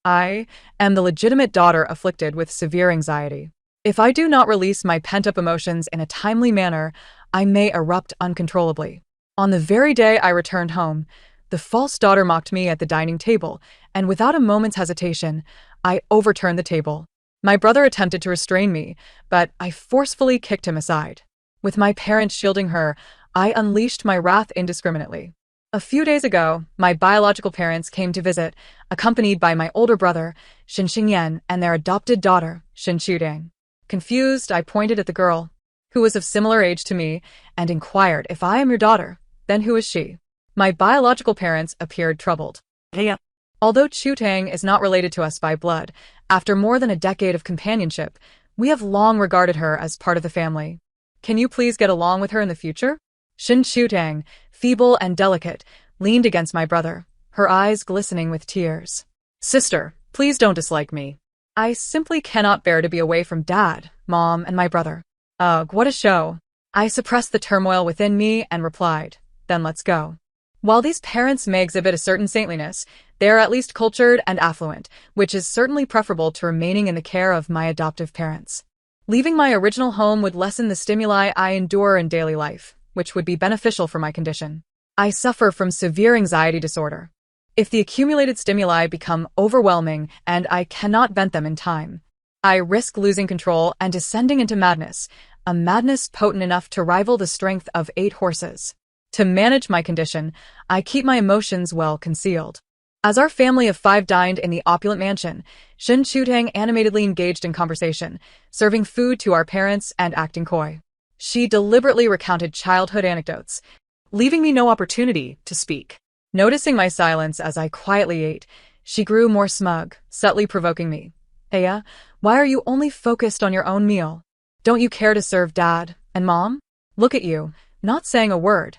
I am the legitimate daughter afflicted with severe anxiety. If I do not release my pent-up emotions in a timely manner, I may erupt uncontrollably. On the very day I returned home, the false daughter mocked me at the dining table, and without a moment's hesitation, I overturned the table. My brother attempted to restrain me, but I forcefully kicked him aside. With my parents shielding her, I unleashed my wrath indiscriminately. A few days ago, my biological parents came to visit, accompanied by my older brother, Shin Xingyan, and their adopted daughter, Shin Shudang. Confused, I pointed at the girl, who was of similar age to me, and inquired, "If I am your daughter, then who is she?" My biological parents appeared troubled. Yeah. Although Chutang is not related to us by blood, after more than a decade of companionship, we have long regarded her as part of the family. Can you please get along with her in the future? Shin Chutang, feeble and delicate, leaned against my brother, her eyes glistening with tears. Sister, please don't dislike me. I simply cannot bear to be away from Dad, Mom, and my brother. Ugh, what a show. I suppressed the turmoil within me and replied, then let's go. While these parents may exhibit a certain saintliness, they are at least cultured and affluent, which is certainly preferable to remaining in the care of my adoptive parents. Leaving my original home would lessen the stimuli I endure in daily life, which would be beneficial for my condition. I suffer from severe anxiety disorder. If the accumulated stimuli become overwhelming and I cannot vent them in time, I risk losing control and descending into madness, a madness potent enough to rival the strength of 8 horses. To manage my condition, I keep my emotions well concealed. As our family of 5 dined in the opulent mansion, Shin Chutang animatedly engaged in conversation, serving food to our parents and acting coy. She deliberately recounted childhood anecdotes, leaving me no opportunity to speak. Noticing my silence as I quietly ate, she grew more smug, subtly provoking me. Aya, why are you only focused on your own meal? Don't you care to serve Dad and Mom? Look at you, not saying a word.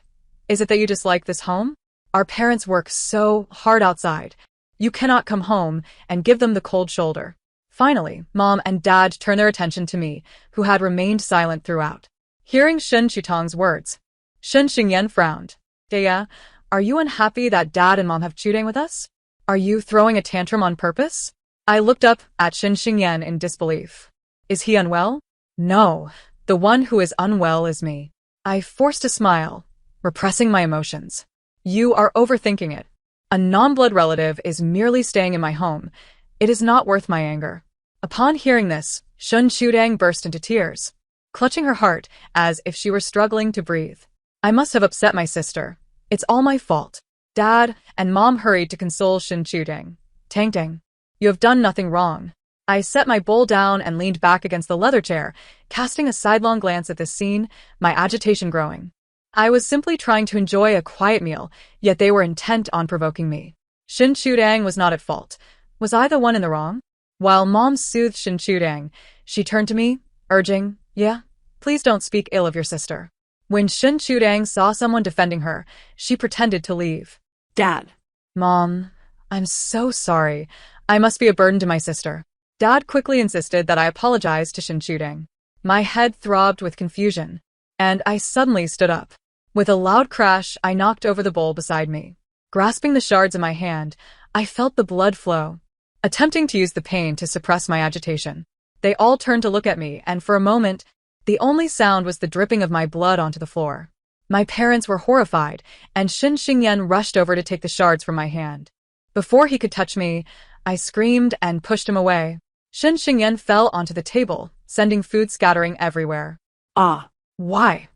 Is it that you dislike this home? Our parents work so hard outside. You cannot come home and give them the cold shoulder. Finally, Mom and Dad turned their attention to me, who had remained silent throughout. Hearing Shin Chutang's words, Shin Xingyan frowned. Aya, are you unhappy that Dad and Mom have Chutang with us? Are you throwing a tantrum on purpose? I looked up at Shin Xingyan in disbelief. Is he unwell? No, the one who is unwell is me. I forced a smile, repressing my emotions. You are overthinking it. A non-blood relative is merely staying in my home. It is not worth my anger. Upon hearing this, Shin Chutang burst into tears, clutching her heart as if she were struggling to breathe. I must have upset my sister. It's all my fault. Dad and Mom hurried to console Shin Chutang. Tang, you have done nothing wrong. I set my bowl down and leaned back against the leather chair, casting a sidelong glance at this scene, my agitation growing. I was simply trying to enjoy a quiet meal, yet they were intent on provoking me. Shin Chutang was not at fault. Was I the one in the wrong? While Mom soothed Shin Chutang, she turned to me, urging, "Yeah, please don't speak ill of your sister." When Shin Chutang saw someone defending her, she pretended to leave. Dad. Mom, I'm so sorry. I must be a burden to my sister. Dad quickly insisted that I apologize to Shin Chutang. My head throbbed with confusion, and I suddenly stood up. With a loud crash, I knocked over the bowl beside me. Grasping the shards in my hand, I felt the blood flow, attempting to use the pain to suppress my agitation. They all turned to look at me, and for a moment, the only sound was the dripping of my blood onto the floor. My parents were horrified, and Shin Xingyan rushed over to take the shards from my hand. Before he could touch me, I screamed and pushed him away. Shin Xingyan fell onto the table, sending food scattering everywhere. Why?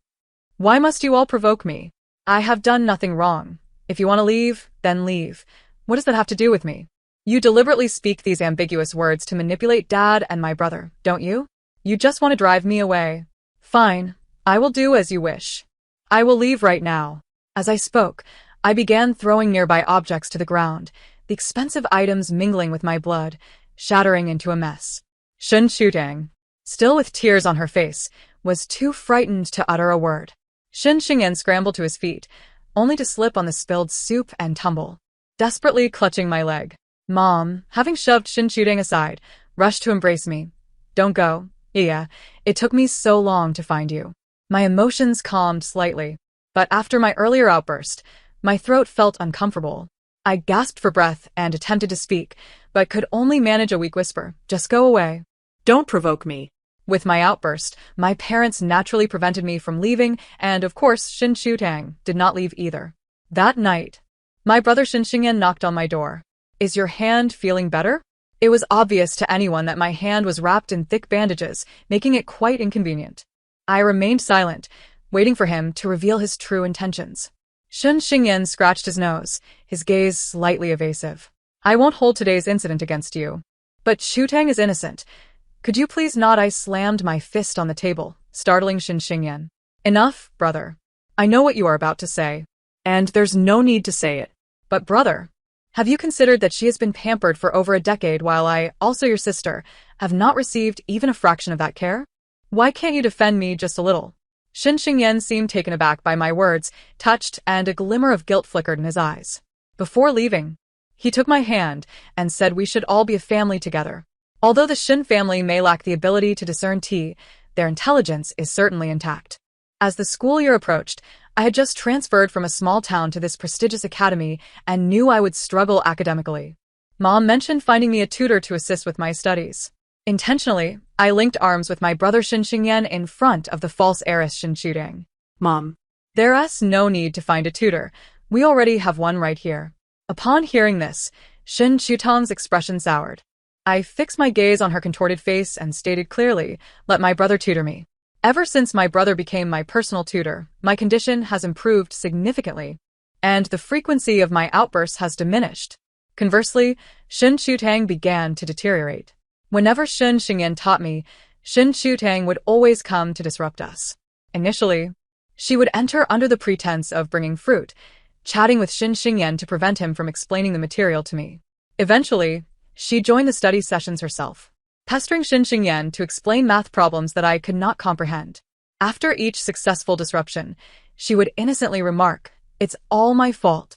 Why must you all provoke me? I have done nothing wrong. If you want to leave, then leave. What does that have to do with me? You deliberately speak these ambiguous words to manipulate Dad and my brother, don't you? You just want to drive me away. Fine, I will do as you wish. I will leave right now. As I spoke, I began throwing nearby objects to the ground, the expensive items mingling with my blood, shattering into a mess. Shin Chutang, still with tears on her face, was too frightened to utter a word. Shin Xingyan scrambled to his feet, only to slip on the spilled soup and tumble, desperately clutching my leg. Mom, having shoved Shin Chutang aside, rushed to embrace me. Don't go. Yeah, it took me so long to find you. My emotions calmed slightly, but after my earlier outburst, my throat felt uncomfortable. I gasped for breath and attempted to speak, but could only manage a weak whisper. Just go away. Don't provoke me. With my outburst, my parents naturally prevented me from leaving, and of course, Shin Shutang did not leave either. That night, my brother Shin Xingyan knocked on my door. Is your hand feeling better? It was obvious to anyone that my hand was wrapped in thick bandages, making it quite inconvenient. I remained silent, waiting for him to reveal his true intentions. Shin Xingyan scratched his nose, his gaze slightly evasive. I won't hold today's incident against you. But Shutang is innocent. Could you please not? I slammed my fist on the table, startling Shin Xingyan. Enough, brother. I know what you are about to say. And there's no need to say it. But brother, have you considered that she has been pampered for over a decade while I, also your sister, have not received even a fraction of that care? Why can't you defend me just a little? Shin Xingyan seemed taken aback by my words, touched, and a glimmer of guilt flickered in his eyes. Before leaving, he took my hand and said we should all be a family together. Although the Shin family may lack the ability to discern tea, their intelligence is certainly intact. As the school year approached, I had just transferred from a small town to this prestigious academy and knew I would struggle academically. Mom mentioned finding me a tutor to assist with my studies. Intentionally, I linked arms with my brother Shin Xingyan in front of the false heiress Shin Shutang. Mom. There's no need to find a tutor. We already have one right here. Upon hearing this, Shin Shutang's expression soured. I fixed my gaze on her contorted face and stated clearly, let my brother tutor me. Ever since my brother became my personal tutor, my condition has improved significantly, and the frequency of my outbursts has diminished. Conversely, Shin Shutang began to deteriorate. Whenever Shin Xingyan taught me, Shin Shutang would always come to disrupt us. Initially, she would enter under the pretense of bringing fruit, chatting with Shin Xingyan to prevent him from explaining the material to me. Eventually, she joined the study sessions herself, pestering Shin Xingyan to explain math problems that I could not comprehend. After each successful disruption, she would innocently remark, "It's all my fault.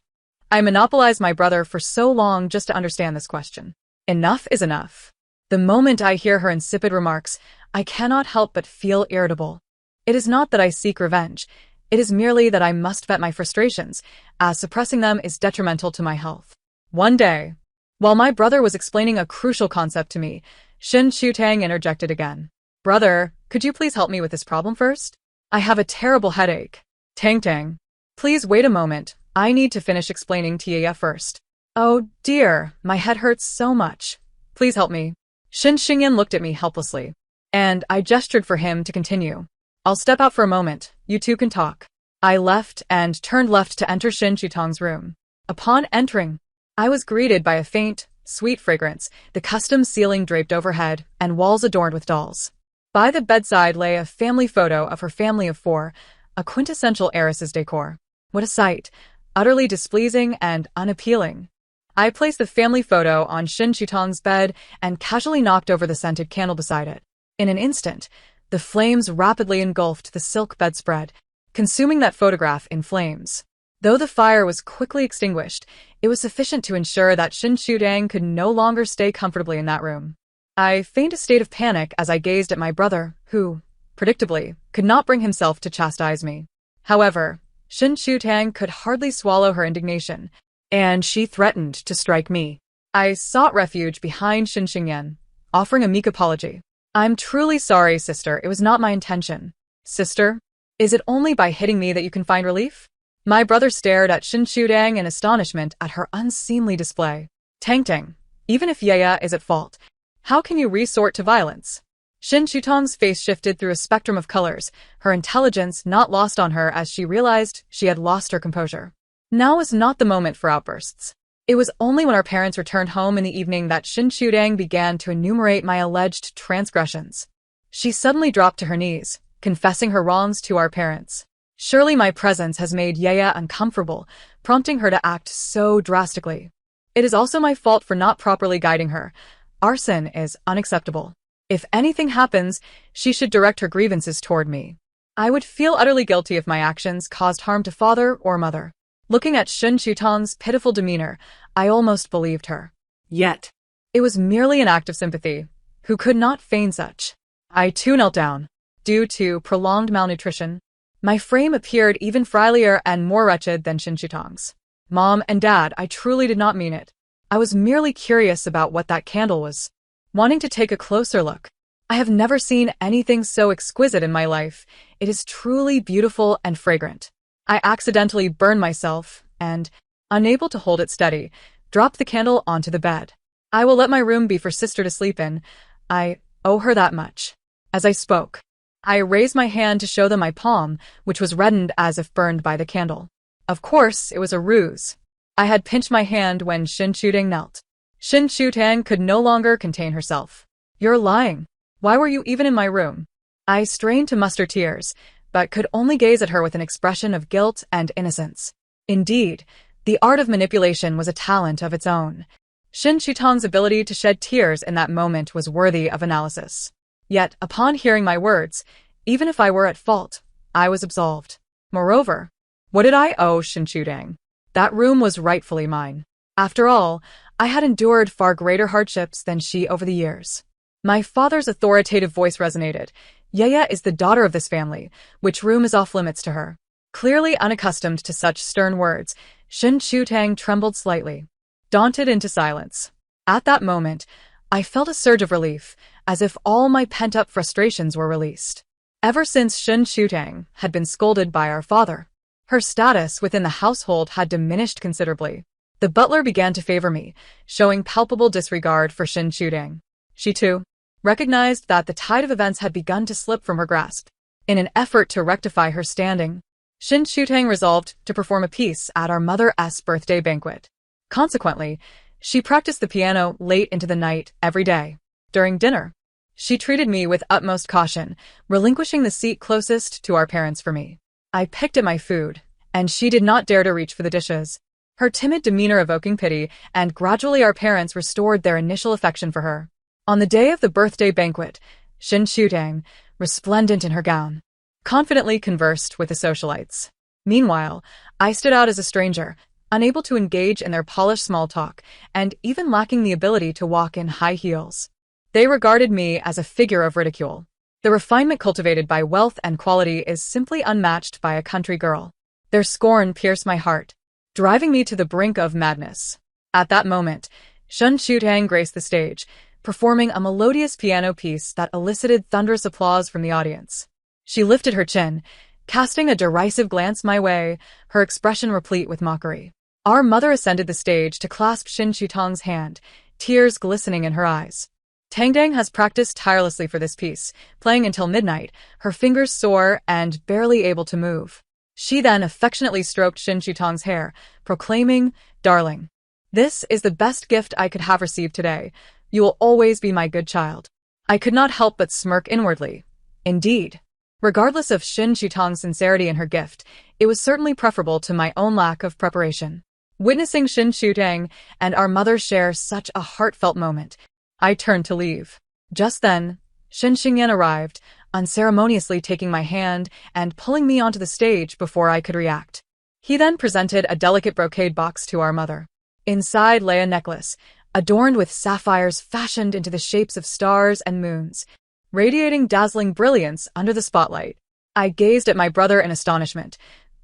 I monopolized my brother for so long just to understand this question. Enough is enough." The moment I hear her insipid remarks, I cannot help but feel irritable. It is not that I seek revenge. It is merely that I must vet my frustrations, as suppressing them is detrimental to my health. One day, while my brother was explaining a crucial concept to me, Shin Shutang interjected again. "Brother, could you please help me with this problem first? I have a terrible headache." Tang. Please wait a moment. I need to finish explaining to Yaya first. Oh dear, my head hurts so much. Please help me. Shin Xingyan looked at me helplessly, and I gestured for him to continue. I'll step out for a moment. You two can talk. I left and turned left to enter Shin Shutang's room. Upon entering, I was greeted by a faint, sweet fragrance, the custom ceiling draped overhead, and walls adorned with dolls. By the bedside lay a family photo of her family of 4, a quintessential heiress's decor. What a sight, utterly displeasing and unappealing. I placed the family photo on Shin Shutang's bed and casually knocked over the scented candle beside it. In an instant, the flames rapidly engulfed the silk bedspread, consuming that photograph in flames. Though the fire was quickly extinguished, it was sufficient to ensure that Shin Shutang could no longer stay comfortably in that room. I feigned a state of panic as I gazed at my brother, who, predictably, could not bring himself to chastise me. However, Shin Shutang could hardly swallow her indignation, and she threatened to strike me. I sought refuge behind Shin Xingyan, offering a meek apology. I'm truly sorry, sister. It was not my intention. Sister, is it only by hitting me that you can find relief? My brother stared at Shin Shutang in astonishment at her unseemly display. Tang, even if Yaya is at fault, how can you resort to violence? Shin Shutang's face shifted through a spectrum of colors, her intelligence not lost on her as she realized she had lost her composure. Now was not the moment for outbursts. It was only when our parents returned home in the evening that Shin Shutang began to enumerate my alleged transgressions. She suddenly dropped to her knees, confessing her wrongs to our parents. Surely my presence has made Yaya uncomfortable, prompting her to act so drastically. It is also my fault for not properly guiding her. Arson is unacceptable. If anything happens, she should direct her grievances toward me. I would feel utterly guilty if my actions caused harm to father or mother. Looking at Shin Shutang's pitiful demeanor, I almost believed her. Yet, it was merely an act of sympathy. Who could not feign such? I too knelt down. Due to prolonged malnutrition, my frame appeared even frilier and more wretched than Shin Shutang's. Mom and Dad, I truly did not mean it. I was merely curious about what that candle was. Wanting to take a closer look. I have never seen anything so exquisite in my life. It is truly beautiful and fragrant. I accidentally burned myself and, unable to hold it steady, dropped the candle onto the bed. I will let my room be for sister to sleep in. I owe her that much. As I spoke, I raised my hand to show them my palm, which was reddened as if burned by the candle. Of course, it was a ruse. I had pinched my hand when Shin Chutang knelt. Shin Chutang could no longer contain herself. You're lying. Why were you even in my room? I strained to muster tears, but could only gaze at her with an expression of guilt and innocence. Indeed, the art of manipulation was a talent of its own. Shin Chutang's ability to shed tears in that moment was worthy of analysis. Yet, upon hearing my words, even if I were at fault, I was absolved. Moreover, what did I owe Shin Chutang? That room was rightfully mine. After all, I had endured far greater hardships than she over the years. My father's authoritative voice resonated. Yaya is the daughter of this family, which room is off limits to her. Clearly unaccustomed to such stern words, Shin Chutang trembled slightly, daunted into silence. At that moment, I felt a surge of relief, as if all my pent-up frustrations were released. Ever since Shin Chutang had been scolded by our father, her status within the household had diminished considerably. The butler began to favor me, showing palpable disregard for Shin Chutang. She, too, recognized that the tide of events had begun to slip from her grasp. In an effort to rectify her standing, Shin Chutang resolved to perform a piece at our mother's birthday banquet. Consequently, she practiced the piano late into the night every day. During dinner, she treated me with utmost caution, relinquishing the seat closest to our parents for me. I picked at my food, and she did not dare to reach for the dishes, her timid demeanor evoking pity, and gradually our parents restored their initial affection for her. On the day of the birthday banquet, Shin Chutang, resplendent in her gown, confidently conversed with the socialites. Meanwhile, I stood out as a stranger, unable to engage in their polished small talk, and even lacking the ability to walk in high heels. They regarded me as a figure of ridicule. The refinement cultivated by wealth and quality is simply unmatched by a country girl. Their scorn pierced my heart, driving me to the brink of madness. At that moment, Shin Chutang graced the stage, performing a melodious piano piece that elicited thunderous applause from the audience. She lifted her chin, casting a derisive glance my way, her expression replete with mockery. Our mother ascended the stage to clasp Shin Chutang's hand, tears glistening in her eyes. Tangdang has practiced tirelessly for this piece, playing until midnight, her fingers sore and barely able to move. She then affectionately stroked Shin Chutang's hair, proclaiming, "Darling, this is the best gift I could have received today. You will always be my good child." I could not help but smirk inwardly. Indeed, regardless of Shin Chutang's sincerity in her gift, it was certainly preferable to my own lack of preparation. Witnessing Shin Chutang and our mother share such a heartfelt moment, I turned to leave. Just then, Shin Xingyan arrived, unceremoniously taking my hand and pulling me onto the stage before I could react. He then presented a delicate brocade box to our mother. Inside lay a necklace, adorned with sapphires fashioned into the shapes of stars and moons, radiating dazzling brilliance under the spotlight. I gazed at my brother in astonishment.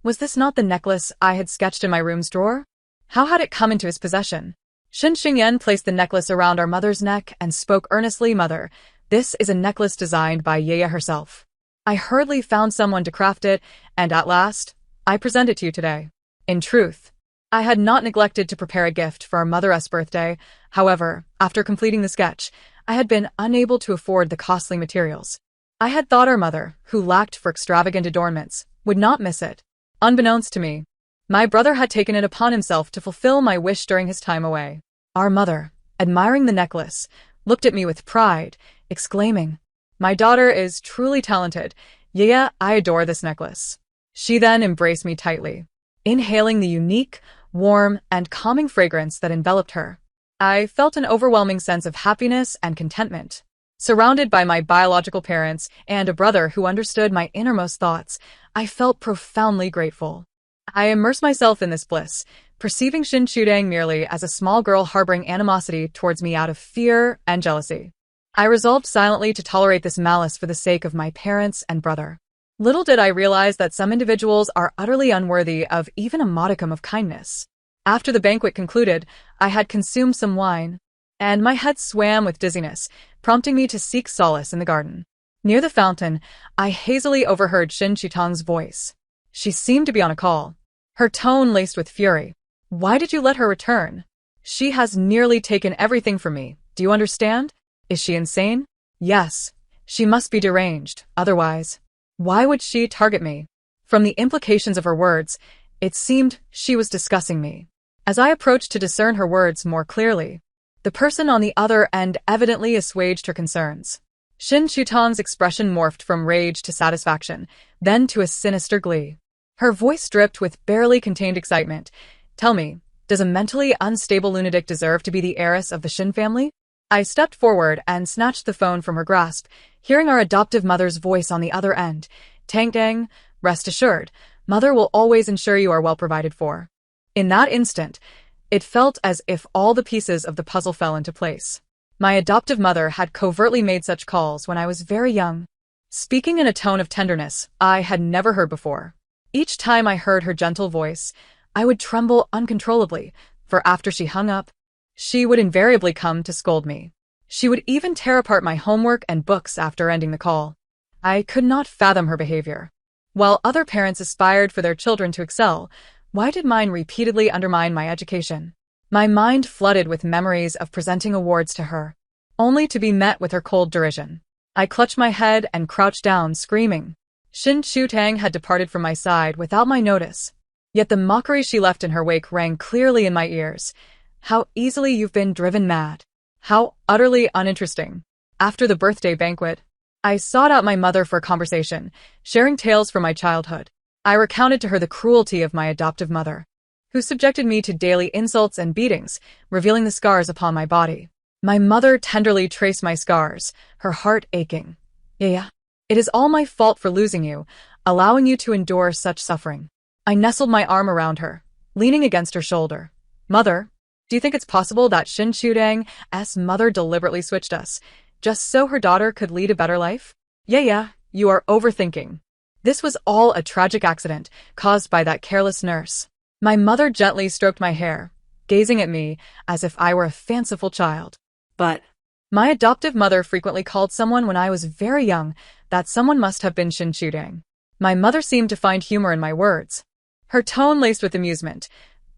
Was this not the necklace I had sketched in my room's drawer? How had it come into his possession? Shin Xingyan placed the necklace around our mother's neck and spoke earnestly, "Mother, this is a necklace designed by Yaya herself. I hurriedly found someone to craft it, and at last, I present it to you today." In truth, I had not neglected to prepare a gift for our mother's birthday. However, after completing the sketch, I had been unable to afford the costly materials. I had thought our mother, who lacked for extravagant adornments, would not miss it. Unbeknownst to me, my brother had taken it upon himself to fulfill my wish during his time away. Our mother, admiring the necklace, looked at me with pride, exclaiming, "My daughter is truly talented. Yaya, I adore this necklace." She then embraced me tightly, inhaling the unique, warm, and calming fragrance that enveloped her. I felt an overwhelming sense of happiness and contentment. Surrounded by my biological parents and a brother who understood my innermost thoughts, I felt profoundly grateful. I immersed myself in this bliss, perceiving Shin Chutang merely as a small girl harboring animosity towards me out of fear and jealousy. I resolved silently to tolerate this malice for the sake of my parents and brother. Little did I realize that some individuals are utterly unworthy of even a modicum of kindness. After the banquet concluded, I had consumed some wine, and my head swam with dizziness, prompting me to seek solace in the garden. Near the fountain, I hazily overheard Shin Chitang's voice. She seemed to be on a call, her tone laced with fury. Why did you let her return? She has nearly taken everything from me. Do you understand? Is she insane? Yes. She must be deranged. Otherwise, why would she target me? From the implications of her words, it seemed she was discussing me. As I approached to discern her words more clearly, the person on the other end evidently assuaged her concerns. Shin Chutang's expression morphed from rage to satisfaction, then to a sinister glee. Her voice dripped with barely contained excitement. Tell me, does a mentally unstable lunatic deserve to be the heiress of the Shin family? I stepped forward and snatched the phone from her grasp, hearing our adoptive mother's voice on the other end. Tang Dang, rest assured, Mother will always ensure you are well provided for. In that instant, it felt as if all the pieces of the puzzle fell into place. My adoptive mother had covertly made such calls when I was very young, speaking in a tone of tenderness I had never heard before. Each time I heard her gentle voice, I would tremble uncontrollably, for after she hung up, she would invariably come to scold me. She would even tear apart my homework and books after ending the call. I could not fathom her behavior. While other parents aspired for their children to excel, why did mine repeatedly undermine my education? My mind flooded with memories of presenting awards to her, only to be met with her cold derision. I clutched my head and crouched down, screaming. Shin Chutang had departed from my side without my notice. Yet the mockery she left in her wake rang clearly in my ears. How easily you've been driven mad. How utterly uninteresting. After the birthday banquet, I sought out my mother for a conversation, sharing tales from my childhood. I recounted to her the cruelty of my adoptive mother, who subjected me to daily insults and beatings, revealing the scars upon my body. My mother tenderly traced my scars, her heart aching. Yeah, it is all my fault for losing you, allowing you to endure such suffering. I nestled my arm around her, leaning against her shoulder. Mother, do you think it's possible that Shin Chutang's mother deliberately switched us, just so her daughter could lead a better life? Yeah, you are overthinking. This was all a tragic accident, caused by that careless nurse. My mother gently stroked my hair, gazing at me as if I were a fanciful child. But my adoptive mother frequently called someone when I was very young. That someone must have been Shin Chutang. My mother seemed to find humor in my words, her tone laced with amusement.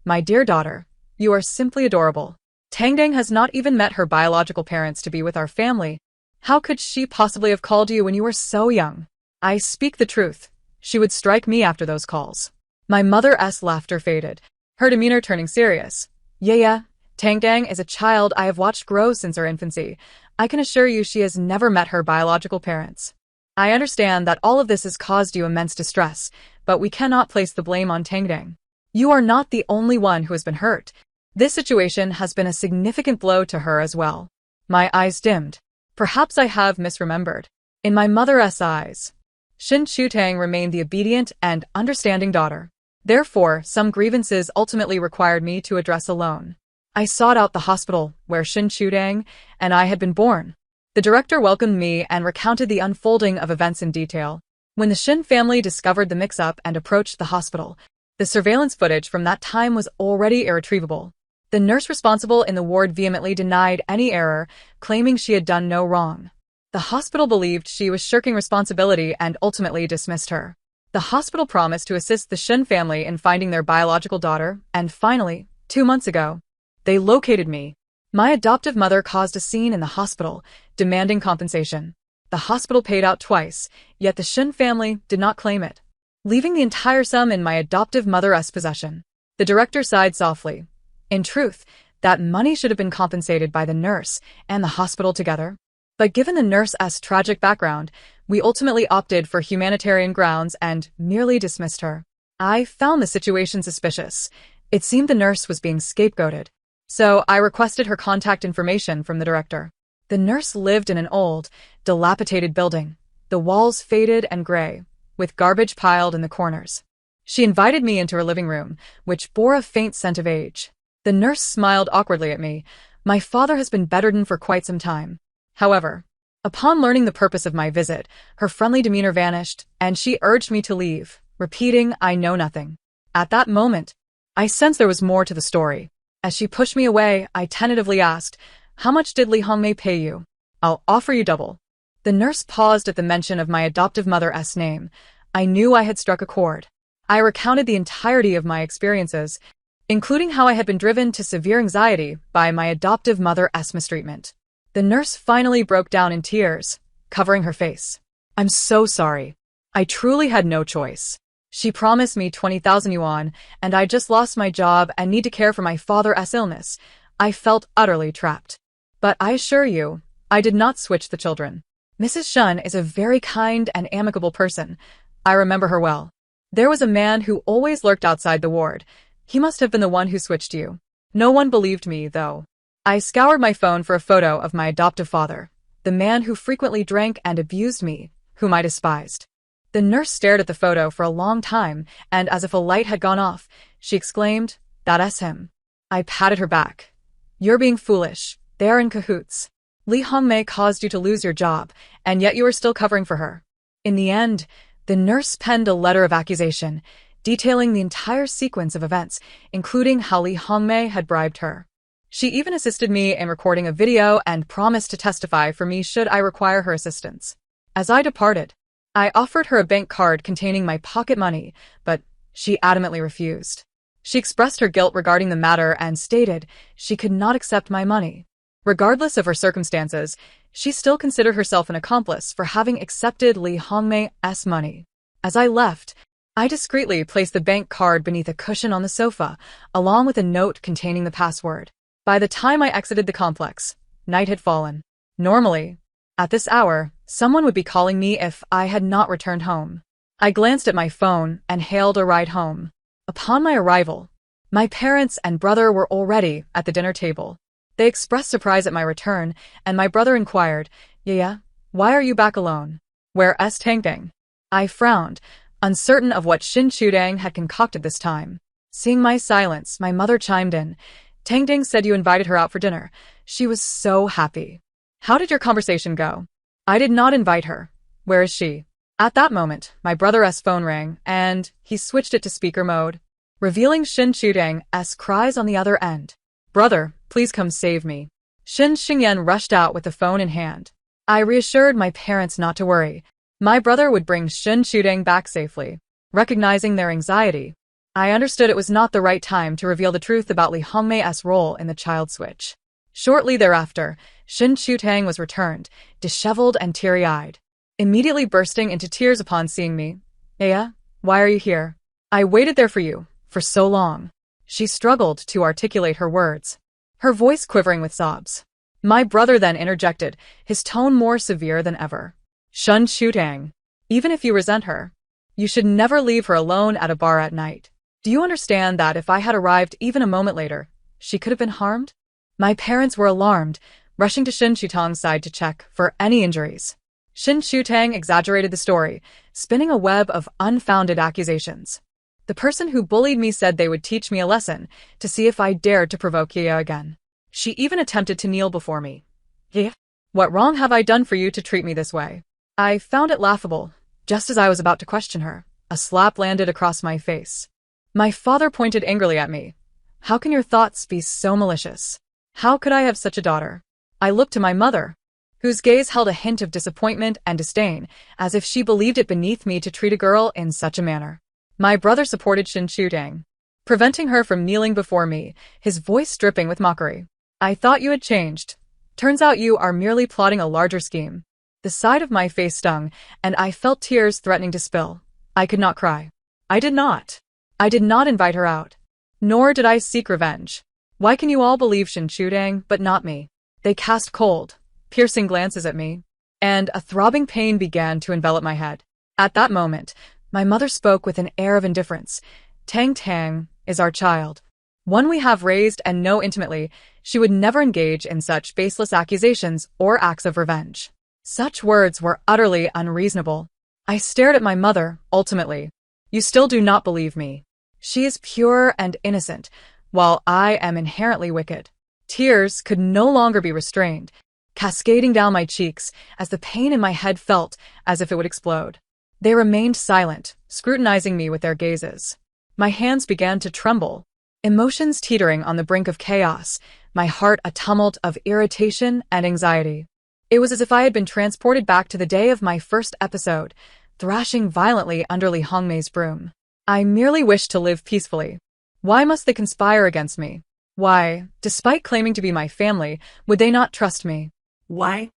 My dear daughter, you are simply adorable. Tangdang has not even met her biological parents to be with our family. How could she possibly have called you when you were so young? I speak the truth. She would strike me after those calls. My mother's laughter faded, her demeanor turning serious. Yeah, Tangdang is a child I have watched grow since her infancy. I can assure you she has never met her biological parents. I understand that all of this has caused you immense distress, but we cannot place the blame on Tangdang. You are not the only one who has been hurt. This situation has been a significant blow to her as well. My eyes dimmed. Perhaps I have misremembered. In my mother's eyes, Shin Chutang remained the obedient and understanding daughter. Therefore, some grievances ultimately required me to address alone. I sought out the hospital where Shin Chutang and I had been born. The director welcomed me and recounted the unfolding of events in detail. When the Shin family discovered the mix-up and approached the hospital, the surveillance footage from that time was already irretrievable. The nurse responsible in the ward vehemently denied any error, claiming she had done no wrong. The hospital believed she was shirking responsibility and ultimately dismissed her. The hospital promised to assist the Shin family in finding their biological daughter, and finally, 2 months ago, they located me. My adoptive mother caused a scene in the hospital, demanding compensation. The hospital paid out twice, yet the Shin family did not claim it, leaving the entire sum in my adoptive mother's possession. The director sighed softly. In truth, that money should have been compensated by the nurse and the hospital together. But given the nurse's tragic background, we ultimately opted for humanitarian grounds and merely dismissed her. I found the situation suspicious. It seemed the nurse was being scapegoated. So I requested her contact information from the director. The nurse lived in an old, dilapidated building, the walls faded and gray, with garbage piled in the corners. She invited me into her living room, which bore a faint scent of age. The nurse smiled awkwardly at me. My father has been bedridden for quite some time. However, upon learning the purpose of my visit, her friendly demeanor vanished, and she urged me to leave, repeating, I know nothing. At that moment, I sensed there was more to the story. As she pushed me away, I tentatively asked, "How much did Li Hongmei pay you?" "I'll offer you double." The nurse paused at the mention of my adoptive mother's name. I knew I had struck a chord. I recounted the entirety of my experiences, including how I had been driven to severe anxiety by my adoptive mother's mistreatment. The nurse finally broke down in tears, covering her face. "I'm so sorry. I truly had no choice. She promised me 20,000 yuan, and I just lost my job and need to care for my father's illness." I felt utterly trapped. But I assure you, I did not switch the children. Mrs. Shun is a very kind and amicable person. I remember her well. There was a man who always lurked outside the ward. He must have been the one who switched you. No one believed me, though. I scoured my phone for a photo of my adoptive father, the man who frequently drank and abused me, whom I despised. The nurse stared at the photo for a long time, and as if a light had gone off, she exclaimed, "That's him." I patted her back. "You're being foolish. They are in cahoots. Li Hongmei caused you to lose your job, and yet you are still covering for her." In the end, the nurse penned a letter of accusation, detailing the entire sequence of events, including how Li Hongmei had bribed her. She even assisted me in recording a video and promised to testify for me should I require her assistance. As I departed, I offered her a bank card containing my pocket money, but she adamantly refused. She expressed her guilt regarding the matter and stated she could not accept my money. Regardless of her circumstances, she still considered herself an accomplice for having accepted Li Hongmei's money. As I left, I discreetly placed the bank card beneath a cushion on the sofa, along with a note containing the password. By the time I exited the complex, night had fallen. Normally, at this hour, someone would be calling me if I had not returned home. I glanced at my phone and hailed a ride home. Upon my arrival, my parents and brother were already at the dinner table. They expressed surprise at my return, and my brother inquired, "Yeah, why are you back alone? Where's Tangdang?" I frowned, uncertain of what Xin Shudang had concocted this time. Seeing my silence, my mother chimed in. "Tangdang said you invited her out for dinner. She was so happy." "How did your conversation go?" "I did not invite her. Where is she?" At that moment, my brother's phone rang, and he switched it to speaker mode, revealing Xin Shudang's cries on the other end. "Brother, please come save me." Xin Xingyan rushed out with the phone in hand. I reassured my parents not to worry. My brother would bring Xin Shudang back safely. Recognizing their anxiety, I understood it was not the right time to reveal the truth about Li Hongmei's role in the child switch. Shortly thereafter, Xin Shutang was returned, disheveled and teary-eyed, immediately bursting into tears upon seeing me. "Aya, why are you here? I waited there for you, for so long." She struggled to articulate her words, her voice quivering with sobs. My brother then interjected, his tone more severe than ever. "Shun Shutang, even if you resent her, you should never leave her alone at a bar at night. Do you understand that if I had arrived even a moment later, she could have been harmed?" My parents were alarmed, rushing to Xin Shutang's side to check for any injuries. Xin Shutang exaggerated the story, spinning a web of unfounded accusations. The person who bullied me said they would teach me a lesson to see if I dared to provoke Yaya again. She even attempted to kneel before me. "Yeah? What wrong have I done for you to treat me this way?" I found it laughable. Just as I was about to question her, a slap landed across my face. My father pointed angrily at me. "How can your thoughts be so malicious? How could I have such a daughter?" I looked to my mother, whose gaze held a hint of disappointment and disdain, as if she believed it beneath me to treat a girl in such a manner. My brother supported Xin Shutang, preventing her from kneeling before me, his voice dripping with mockery. "I thought you had changed. Turns out you are merely plotting a larger scheme." The side of my face stung, and I felt tears threatening to spill. I could not cry. I did not invite her out. Nor did I seek revenge. Why can you all believe Xin Shutang, but not me? They cast cold, piercing glances at me, and a throbbing pain began to envelop my head. At that moment, my mother spoke with an air of indifference. "Tang Tang is our child. One we have raised and know intimately. She would never engage in such baseless accusations or acts of revenge." Such words were utterly unreasonable. I stared at my mother, ultimately. "You still do not believe me. She is pure and innocent, while I am inherently wicked." Tears could no longer be restrained, cascading down my cheeks as the pain in my head felt as if it would explode. They remained silent, scrutinizing me with their gazes. My hands began to tremble. Emotions teetering on the brink of chaos, my heart a tumult of irritation and anxiety. It was as if I had been transported back to the day of my first episode, thrashing violently under Li Hongmei's broom. I merely wished to live peacefully. Why must they conspire against me? Why, despite claiming to be my family, would they not trust me? Why?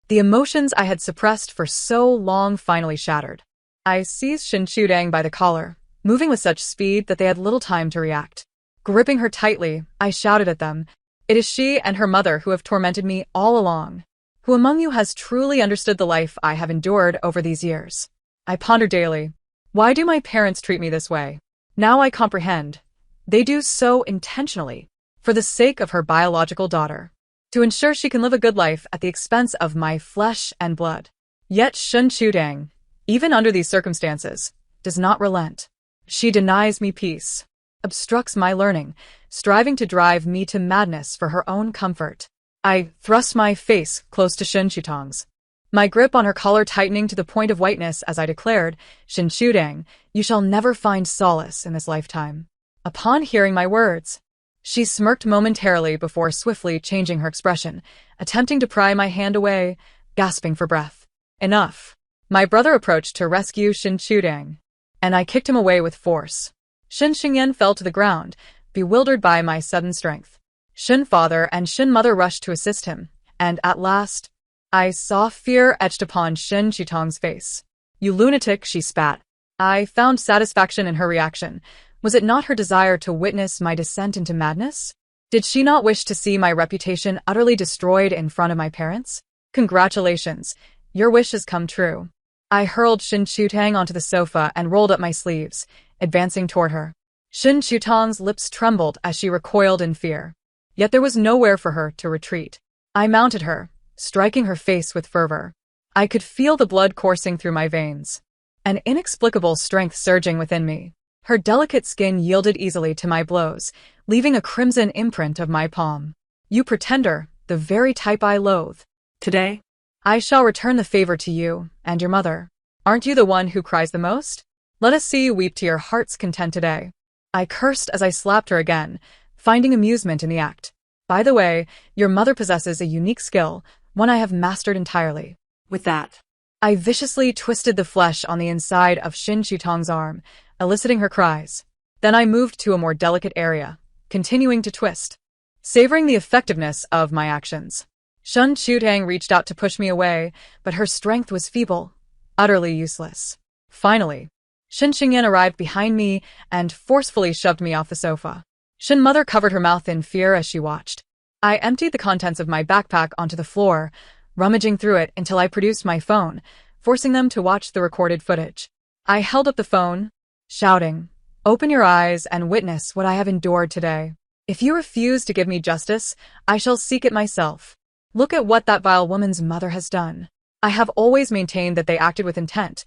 The emotions I had suppressed for so long finally shattered. I seized Shin Shudang by the collar, moving with such speed that they had little time to react. Gripping her tightly, I shouted at them, "It is she and her mother who have tormented me all along. Who among you has truly understood the life I have endured over these years?" I ponder daily. Why do my parents treat me this way? Now I comprehend. They do so intentionally, for the sake of her biological daughter, to ensure she can live a good life at the expense of my flesh and blood. Yet Shin Shudang, even under these circumstances, does not relent. She denies me peace, obstructs my learning, striving to drive me to madness for her own comfort. I thrust my face close to Shin Shutang's, my grip on her collar tightening to the point of whiteness as I declared, "Shin Shudang, you shall never find solace in this lifetime." Upon hearing my words, she smirked momentarily before swiftly changing her expression, attempting to pry my hand away, gasping for breath. Enough. My brother approached to rescue Shin Shudang, and I kicked him away with force. Shin Xingyan fell to the ground, bewildered by my sudden strength. Shin father and Shin mother rushed to assist him, and at last, I saw fear etched upon Shin Shutang's face. "You lunatic," she spat. I found satisfaction in her reaction. Was it not her desire to witness my descent into madness? Did she not wish to see my reputation utterly destroyed in front of my parents? Congratulations, your wish has come true. I hurled Shin Shutang onto the sofa and rolled up my sleeves, advancing toward her. Shin Shutang's lips trembled as she recoiled in fear. Yet there was nowhere for her to retreat. I mounted her, striking her face with fervor. I could feel the blood coursing through my veins, an inexplicable strength surging within me. Her delicate skin yielded easily to my blows, leaving a crimson imprint of my palm. "You pretender, the very type I loathe. Today, I shall return the favor to you and your mother. Aren't you the one who cries the most? Let us see you weep to your heart's content today." I cursed as I slapped her again, finding amusement in the act. "By the way, your mother possesses a unique skill, one I have mastered entirely." with that, I viciously twisted the flesh on the inside of Shin Shutang's arm, eliciting her cries. Then I moved to a more delicate area, continuing to twist, savoring the effectiveness of my actions. Shin Shutang reached out to push me away, but her strength was feeble, utterly useless. Finally, Shin Xingyan arrived behind me and forcefully shoved me off the sofa. Shin mother covered her mouth in fear as she watched. I emptied the contents of my backpack onto the floor, rummaging through it until I produced my phone, forcing them to watch the recorded footage. I held up the phone, shouting, "Open your eyes and witness what I have endured today. If you refuse to give me justice, I shall seek it myself. Look at what that vile woman's mother has done. I have always maintained that they acted with intent.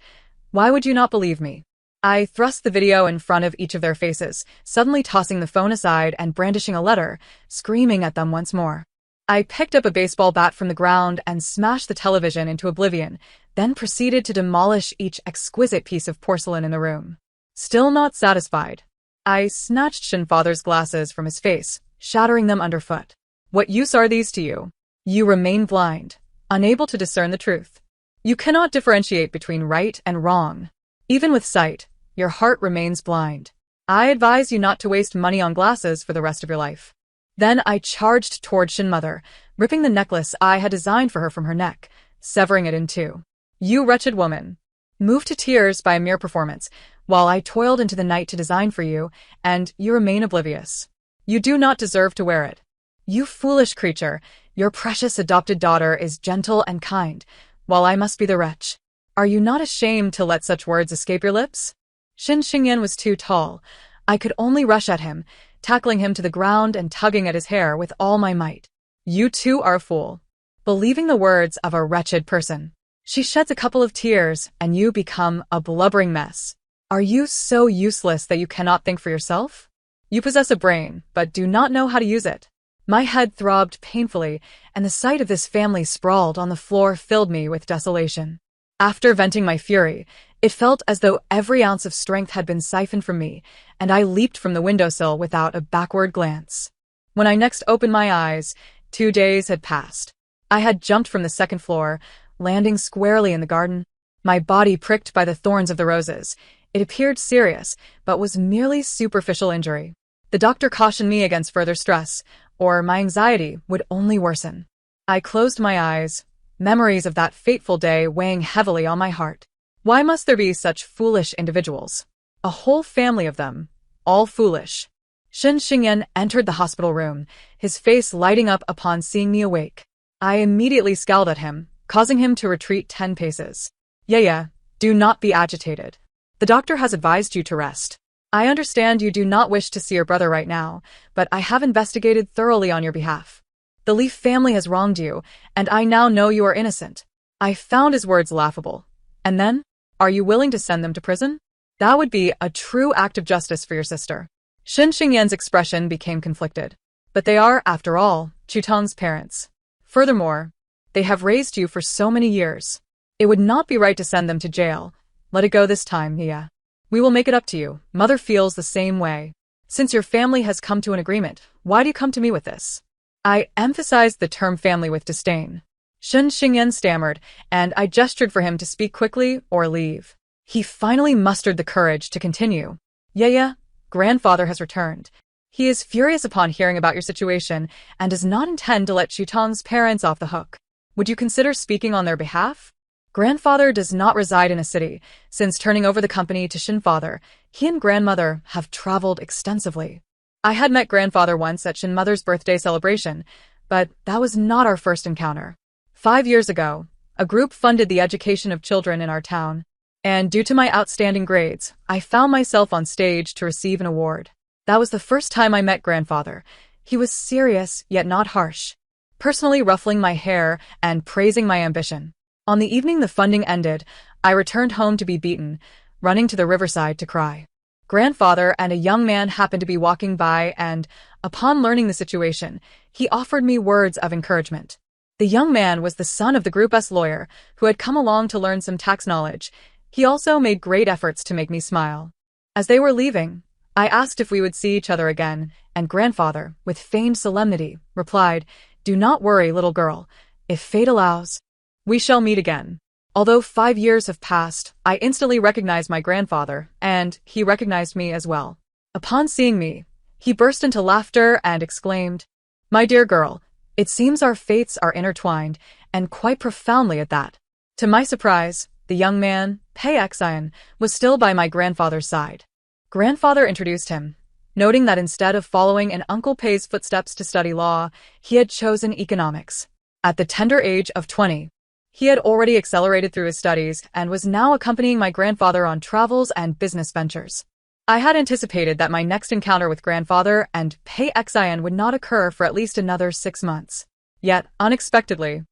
Why would you not believe me?" I thrust the video in front of each of their faces, suddenly tossing the phone aside and brandishing a letter, screaming at them once more. I picked up a baseball bat from the ground and smashed the television into oblivion, then proceeded to demolish each exquisite piece of porcelain in the room. Still not satisfied, I snatched Shin father's glasses from his face, shattering them underfoot. "What use are these to you? You remain blind, unable to discern the truth. You cannot differentiate between right and wrong. Even with sight, your heart remains blind. I advise you not to waste money on glasses for the rest of your life." Then I charged toward Shin mother, ripping the necklace I had designed for her from her neck, severing it in two. "You wretched woman, moved to tears by a mere performance, while I toiled into the night to design for you, and you remain oblivious. You do not deserve to wear it. You foolish creature, your precious adopted daughter is gentle and kind, while I must be the wretch. Are you not ashamed to let such words escape your lips?" Shin Xingyan was too tall. I could only rush at him, tackling him to the ground and tugging at his hair with all my might. "You too are a fool, believing the words of a wretched person. She sheds a couple of tears, and you become a blubbering mess. Are you so useless that you cannot think for yourself? You possess a brain, but do not know how to use it." My head throbbed painfully, and the sight of this family sprawled on the floor filled me with desolation. After venting my fury, It felt as though every ounce of strength had been siphoned from me, and I leaped from the windowsill without a backward glance. When I next opened my eyes, 2 days had passed. I had jumped from the second floor, landing squarely in the garden, my body pricked by the thorns of the roses. It appeared serious, but was merely superficial injury. The doctor cautioned me against further stress, or my anxiety would only worsen. I closed my eyes, memories of that fateful day weighing heavily on my heart. Why must there be such foolish individuals? A whole family of them, all foolish. Shen Xingyan entered the hospital room, his face lighting up upon seeing me awake. I immediately scowled at him, causing him to retreat 10 paces. Yeah, do not be agitated. The doctor has advised you to rest. I understand you do not wish to see your brother right now, but I have investigated thoroughly on your behalf. The Leaf family has wronged you, and I now know you are innocent. I found his words laughable. And then? Are you willing to send them to prison? That would be a true act of justice for your sister. Shen Xingyan's expression became conflicted. But they are, after all, Chutong's parents. Furthermore, they have raised you for so many years. It would not be right to send them to jail. Let it go this time, Mia. We will make it up to you. Mother feels the same way. Since your family has come to an agreement, why do you come to me with this? I emphasized the term family with disdain. Shen Xingyan stammered, and I gestured for him to speak quickly or leave. He finally mustered the courage to continue. Yeah, grandfather has returned. He is furious upon hearing about your situation and does not intend to let Chutong's parents off the hook. Would you consider speaking on their behalf? Grandfather does not reside in a city. Since turning over the company to Shin father, he and grandmother have traveled extensively. I had met grandfather once at Shin mother's birthday celebration, but that was not our first encounter. 5 years ago, a group funded the education of children in our town, and due to my outstanding grades, I found myself on stage to receive an award. That was the first time I met grandfather. He was serious, yet not harsh, personally ruffling my hair and praising my ambition. On the evening the funding ended, I returned home to be beaten, running to the riverside to cry. Grandfather and a young man happened to be walking by and, upon learning the situation, he offered me words of encouragement. The young man was the son of the Group S lawyer, who had come along to learn some tax knowledge. He also made great efforts to make me smile. As they were leaving, I asked if we would see each other again, and grandfather, with feigned solemnity, replied, "Do not worry, little girl. If fate allows, we shall meet again." Although 5 years have passed, I instantly recognized my grandfather, and he recognized me as well. Upon seeing me, he burst into laughter and exclaimed, "My dear girl, it seems our fates are intertwined, and quite profoundly at that." To my surprise, the young man, Pei Xian, was still by my grandfather's side. Grandfather introduced him, noting that instead of following in Uncle Pei's footsteps to study law, he had chosen economics. At the tender age of 20, he had already accelerated through his studies and was now accompanying my grandfather on travels and business ventures. I had anticipated that my next encounter with grandfather and Pei Xian would not occur for at least another 6 months. Yet, unexpectedly,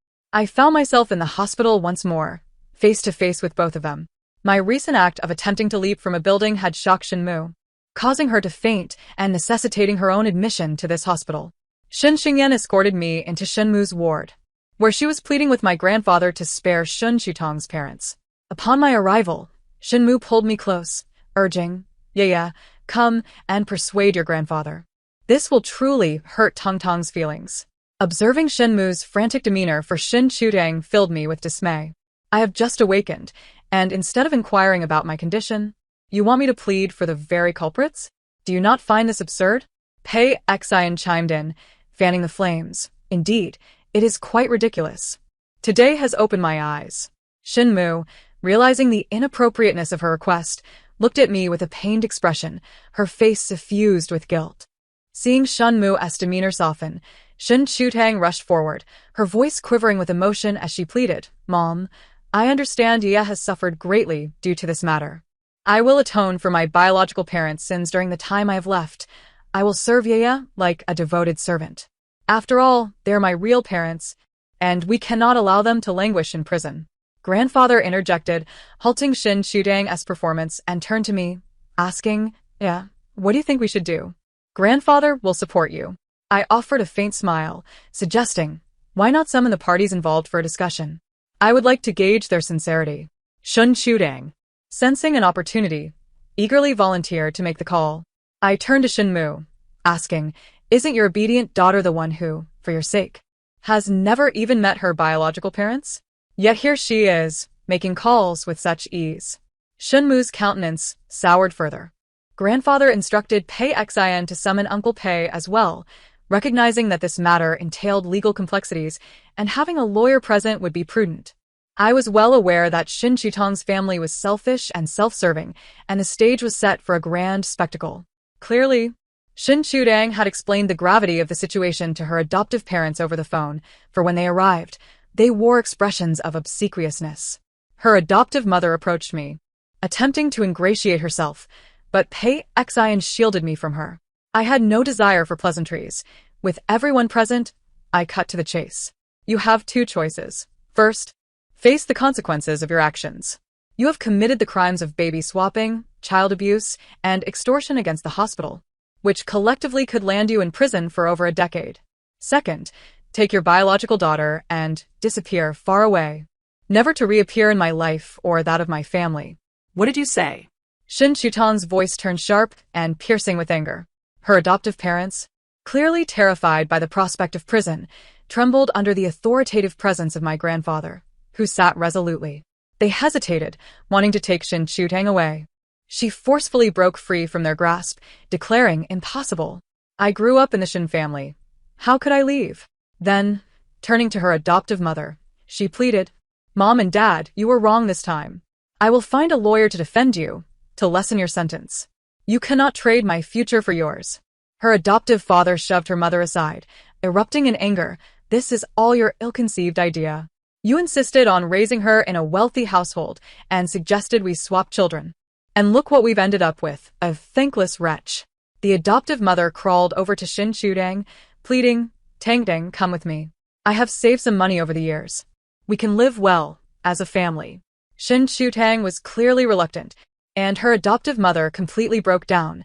I found myself in the hospital once more, face to face with both of them. My recent act of attempting to leap from a building had shocked Shinmu, causing her to faint and necessitating her own admission to this hospital. Shen Xingyan escorted me into Shinmu's ward, where she was pleading with my grandfather to spare Shun Shutong's parents. Upon my arrival, Shinmu pulled me close, urging, Yeah, come and persuade your grandfather. This will truly hurt Tongtong's feelings." Observing Shinmu's frantic demeanor for Shin Chutang filled me with dismay. I have just awakened, and instead of inquiring about my condition, you want me to plead for the very culprits? Do you not find this absurd? Pei Xian chimed in, fanning the flames. Indeed, it is quite ridiculous. Today has opened my eyes. Shinmu, realizing the inappropriateness of her request, looked at me with a pained expression, her face suffused with guilt. Seeing Shinmu's demeanor soften, Shin Chutang rushed forward, her voice quivering with emotion as she pleaded, "Mom, I understand Yea has suffered greatly due to this matter. I will atone for my biological parents' sins during the time I have left. I will serve Yea like a devoted servant. After all, they are my real parents, and we cannot allow them to languish in prison." Grandfather interjected, halting Shin Chutang's performance, and turned to me, asking, "Yeah, what do you think we should do?" "Grandfather will support you." I offered a faint smile, suggesting, "Why not summon the parties involved for a discussion? I would like to gauge their sincerity." Shun Chutang Sensing an opportunity, eagerly volunteered to make the call. I turned to Shinmu, asking, "Isn't your obedient daughter the one who, for your sake, has never even met her biological parents? Yet here she is, making calls with such ease." Shinmu's countenance soured further. Grandfather instructed Pei Xian to summon Uncle Pei as well, recognizing that this matter entailed legal complexities and having a lawyer present would be prudent. I was well aware that Shin Shutong's family was selfish and self-serving, and the stage was set for a grand spectacle. Clearly, Shin Shutang had explained the gravity of the situation to her adoptive parents over the phone, for when they arrived, they wore expressions of obsequiousness. Her adoptive mother approached me, attempting to ingratiate herself, but Pei Xian shielded me from her. I had no desire for pleasantries. With everyone present, I cut to the chase. You have two choices. First, face the consequences of your actions. You have committed the crimes of baby swapping, child abuse, and extortion against the hospital, which collectively could land you in prison for over a decade. Second, take your biological daughter and disappear far away, never to reappear in my life or that of my family. What did you say? Shin Shutong's voice turned sharp and piercing with anger. Her adoptive parents, clearly terrified by the prospect of prison, trembled under the authoritative presence of my grandfather, who sat resolutely. They hesitated, wanting to take Shin Shutang away. She forcefully broke free from their grasp, declaring impossible. I grew up in the Shin family. How could I leave? Then, turning to her adoptive mother, she pleaded, "Mom and Dad, you were wrong this time. I will find a lawyer to defend you, to lessen your sentence. You cannot trade my future for yours." Her adoptive father shoved her mother aside, erupting in anger. "This is all your ill-conceived idea. You insisted on raising her in a wealthy household and suggested we swap children. And look what we've ended up with, a thankless wretch." The adoptive mother crawled over to Shin Shutang, pleading, "Tangdang, come with me. I have saved some money over the years. We can live well, as a family." Shin Shutang was clearly reluctant, and her adoptive mother completely broke down.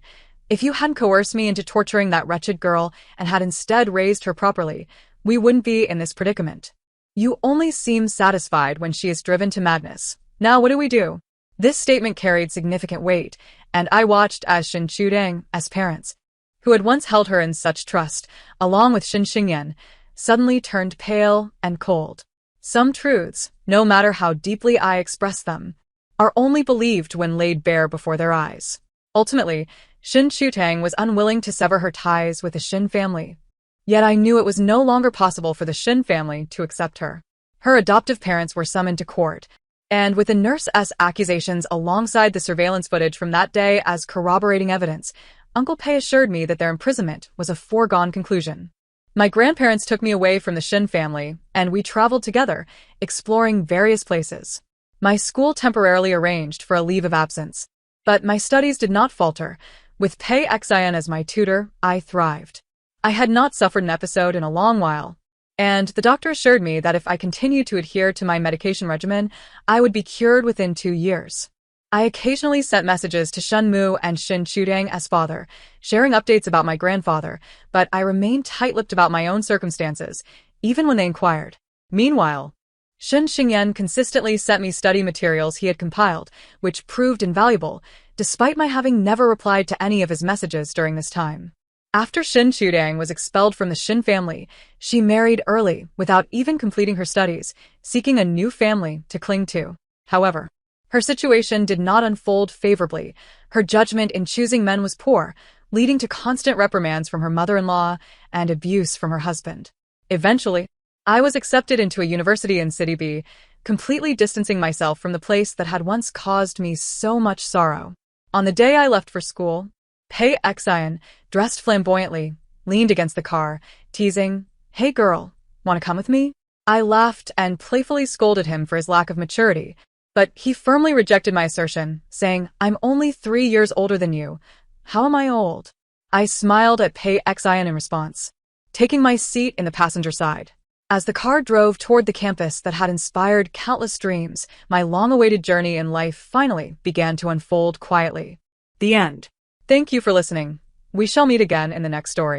"If you hadn't coerced me into torturing that wretched girl and had instead raised her properly, we wouldn't be in this predicament. You only seem satisfied when she is driven to madness. Now what do we do?" This statement carried significant weight, and I watched as Shin Shutang, as parents, who had once held her in such trust, along with Shin Xingyan, suddenly turned pale and cold. Some truths, no matter how deeply I express them, are only believed when laid bare before their eyes. Ultimately, Shin Shutang was unwilling to sever her ties with the Shin family. Yet I knew it was no longer possible for the Shin family to accept her. Her adoptive parents were summoned to court, and with the nurse's accusations alongside the surveillance footage from that day as corroborating evidence, Uncle Pei assured me that their imprisonment was a foregone conclusion. My grandparents took me away from the Shin family, and we traveled together, exploring various places. My school temporarily arranged for a leave of absence, but my studies did not falter. With Pei Xian as my tutor, I thrived. I had not suffered an episode in a long while, and the doctor assured me that if I continued to adhere to my medication regimen, I would be cured within 2 years. I occasionally sent messages to Shenmu and Shin Shutang as father, sharing updates about my grandfather, but I remained tight-lipped about my own circumstances, even when they inquired. Meanwhile, Shin Xingyan consistently sent me study materials he had compiled, which proved invaluable, despite my having never replied to any of his messages during this time. After Shin Shutang was expelled from the Shin family, she married early without even completing her studies, seeking a new family to cling to. However, her situation did not unfold favorably. Her judgment in choosing men was poor, leading to constant reprimands from her mother-in-law and abuse from her husband. Eventually, I was accepted into a university in City B, completely distancing myself from the place that had once caused me so much sorrow. On the day I left for school, Pei Xian, dressed flamboyantly, leaned against the car, teasing, "Hey girl, wanna come with me?" I laughed and playfully scolded him for his lack of maturity, but he firmly rejected my assertion, saying, "I'm only 3 years older than you. How am I old?" I smiled at Pei Xian in response, taking my seat in the passenger side. As the car drove toward the campus that had inspired countless dreams, my long-awaited journey in life finally began to unfold quietly. The end. Thank you for listening. We shall meet again in the next story.